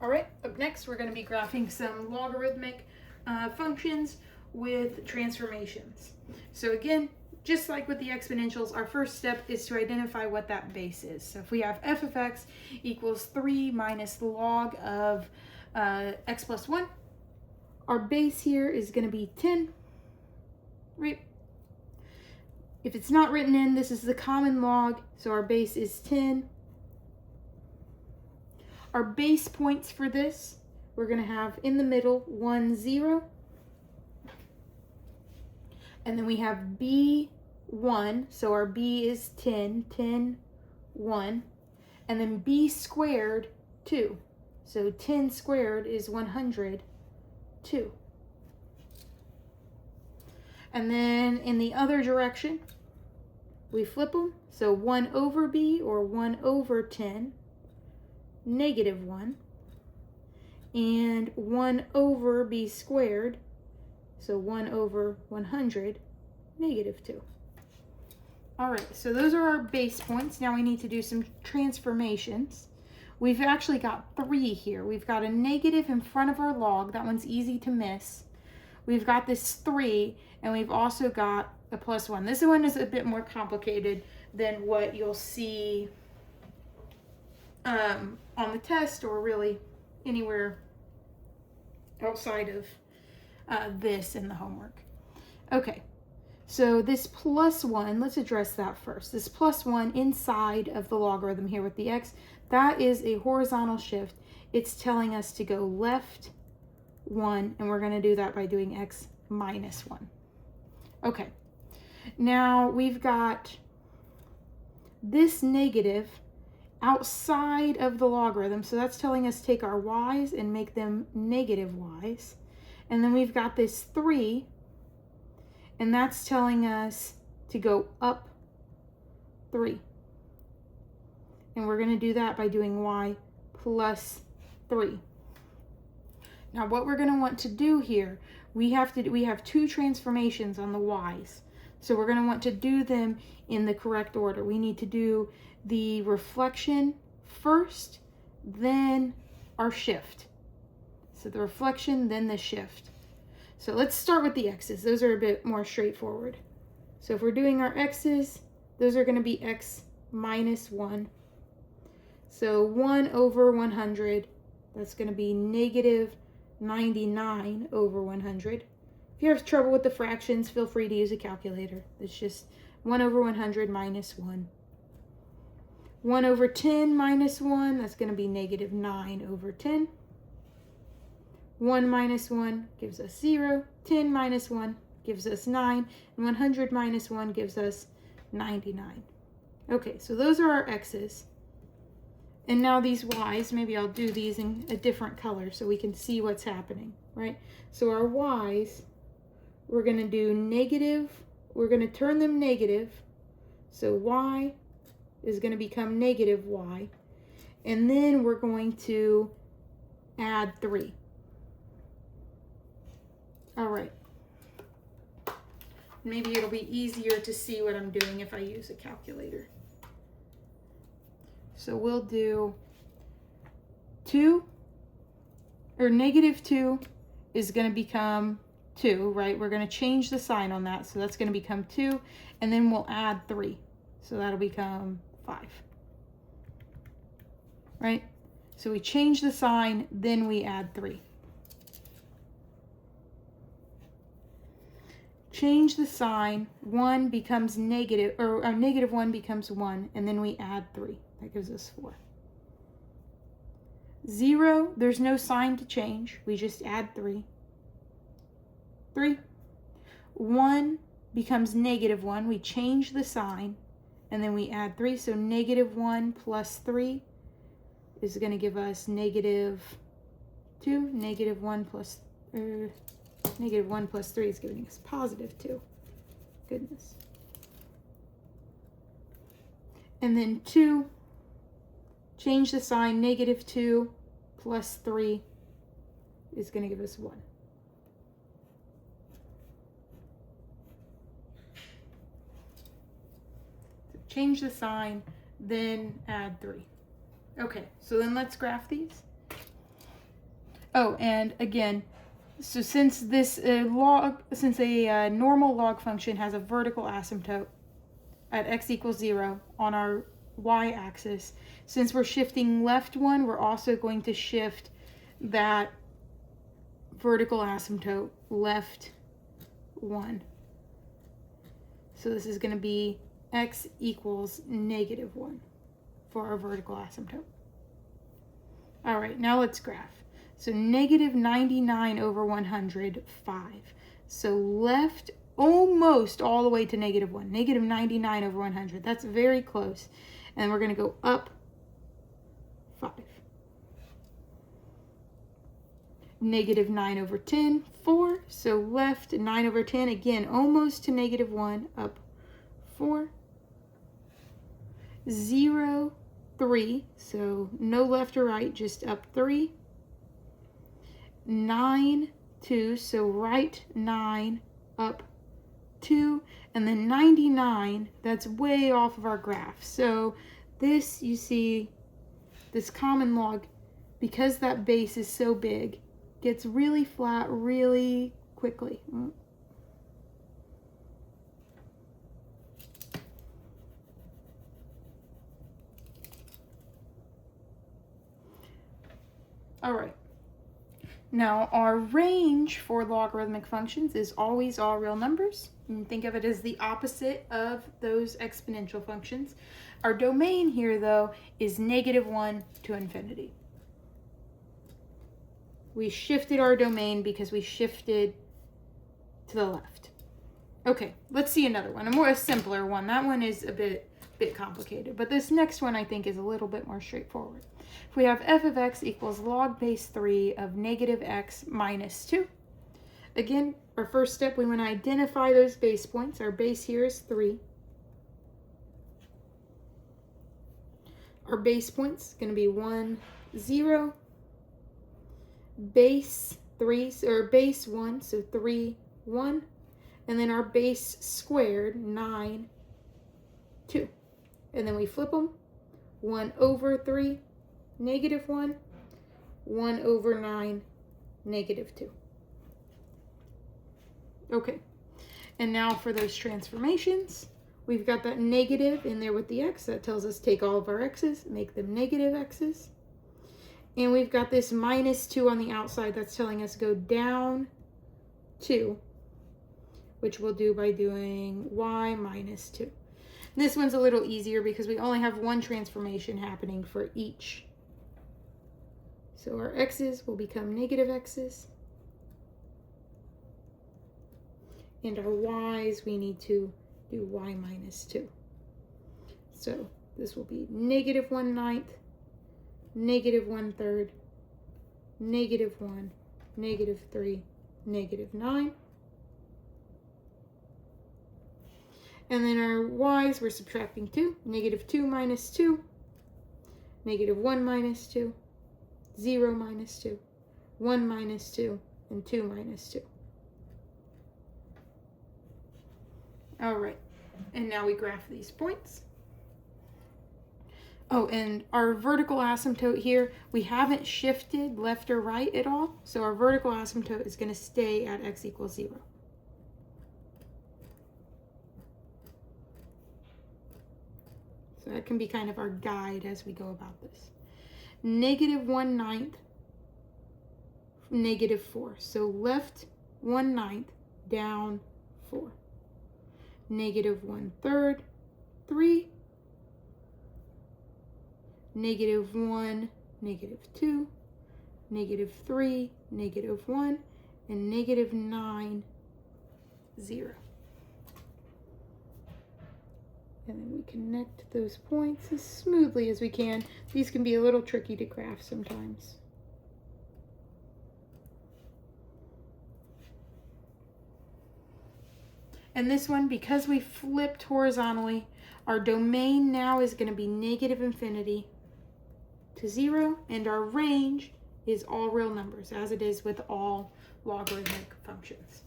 All right, up next we're going to be graphing some logarithmic functions with transformations. So again, just like with the exponentials, our first step is to identify what that base is. So if we have f of x equals 3 minus the log of x plus 1, our base here is going to be 10, right? If it's not written in, this is the common log, so our base is 10. Our base points for this, we're going to have in the middle 1, 0. And then we have b1, so our b is 10, 10, 1. And then b squared, 2. So 10 squared is 102. And then in the other direction, we flip them. So 1 over b, or 1 over 10, negative 1, and 1 over b squared, so 1 over 100, negative 2. All right, so those are our base points. Now we need to do some transformations. We've actually got 3 here. We've got a negative in front of our log. That one's easy to miss. We've got this 3, and we've also got a plus 1. This one is a bit more complicated than what you'll see on the test, or really anywhere outside of this in the homework. Okay, so this plus 1, let's address that first. This plus 1 inside of the logarithm here with the x, that is a horizontal shift. It's telling us to go left 1, and we're going to do that by doing x minus 1. Okay, now we've got this negative outside of the logarithm, so that's telling us take our y's and make them negative y's. And then we've got this 3, and that's telling us to go up 3. And we're going to do that by doing y plus 3. Now what we're going to want to do here, we have 2 transformations on the y's. So we're going to want to do them in the correct order. We need to do the reflection first, then our shift. So the reflection, then the shift. So let's start with the x's. Those are a bit more straightforward. So if we're doing our x's, those are going to be x minus 1. So 1 over 100, that's going to be negative 99 over 100. If you have trouble with the fractions, feel free to use a calculator. It's just 1 over 100 minus 1. 1 over 10 minus 1, that's going to be negative 9 over 10. 1 minus 1 gives us 0. 10 minus 1 gives us 9. And 100 minus 1 gives us 99. Okay, so those are our x's. And now these y's, maybe I'll do these in a different color so we can see what's happening, right? So our y's, we're going to do negative. We're going to turn them negative. So y is going to become negative y. And then we're going to add 3. All right. Maybe it'll be easier to see what I'm doing if I use a calculator. So we'll do 2, or negative 2 is going to become 2, right? We're going to change the sign on that. So that's going to become 2, and then we'll add 3. So that'll become 5, right? So we change the sign, then we add 3. Change the sign, 1 becomes negative, or negative 1 becomes 1, and then we add 3. That gives us 4. 0, there's no sign to change. We just add 3. 3. 1 becomes negative 1. We change the sign, and then we add 3. So negative 1 plus 3 is going to give us negative 2. Negative 1 plus, negative 1 plus 3 is giving us positive 2. Goodness. And then 2, change the sign, negative 2 plus 3 is going to give us 1. So change the sign, then add 3. Okay, so then let's graph these. Oh, and again, so since this normal log function has a vertical asymptote at x equals 0 on our y-axis, since we're shifting left one, we're also going to shift that vertical asymptote left 1. So this is going to be x equals -1 for our vertical asymptote. All right, now let's graph. So -99/100, 5. So left almost all the way to -1, -99/100. That's very close. And we're going to go up 5. -9/10, 4. So left 9/10, again, almost to -1, up 4. 0, 3. So no left or right, just up 3. 9, 2. So right 9, up 2. And then 99, that's way off of our graph. So this, you see, this common log, because that base is so big, gets really flat really quickly. All right. Now, our range for logarithmic functions is always all real numbers. And think of it as the opposite of those exponential functions. Our domain here, though, is -1 to infinity. We shifted our domain because we shifted to the left. Okay, let's see another one, a simpler one. That one is a bit complicated, but this next one I think is a little bit more straightforward. If we have f of x equals log base 3 of -x minus 2. Again, our first step, we want to identify those base points. Our base here is 3. Our base point's going to be 1, 0. Base 3, or base 1, so 3, 1. And then our base squared, 9, 2. And then we flip them. 1/3, -1. 1/9, -2. Okay. And now for those transformations, we've got that negative in there with the x. That tells us take all of our x's, make them negative x's. And we've got this -2 on the outside. That's telling us go down 2, which we'll do by doing y minus 2. This one's a little easier because we only have one transformation happening for each. So our x's will become negative x's. And our y's, we need to do y minus 2. So this will be -1/9, -1/3, -1, -3, -9. And then our y's, we're subtracting 2. -2 minus 2, -1 minus 2, 0 minus 2, 1 minus 2, and 2 minus 2. All right, and now we graph these points. Oh, and our vertical asymptote here, we haven't shifted left or right at all. So our vertical asymptote is going to stay at x equals 0. So that can be kind of our guide as we go about this. -1/9, -4. So left 1/9, down 4. -1/3, 3. -1, -2, -3, -1, and -9, 0. And then we connect those points as smoothly as we can. These can be a little tricky to graph sometimes. And this one, because we flipped horizontally, our domain now is going to be -infinity to 0, and our range is all real numbers, as it is with all logarithmic functions.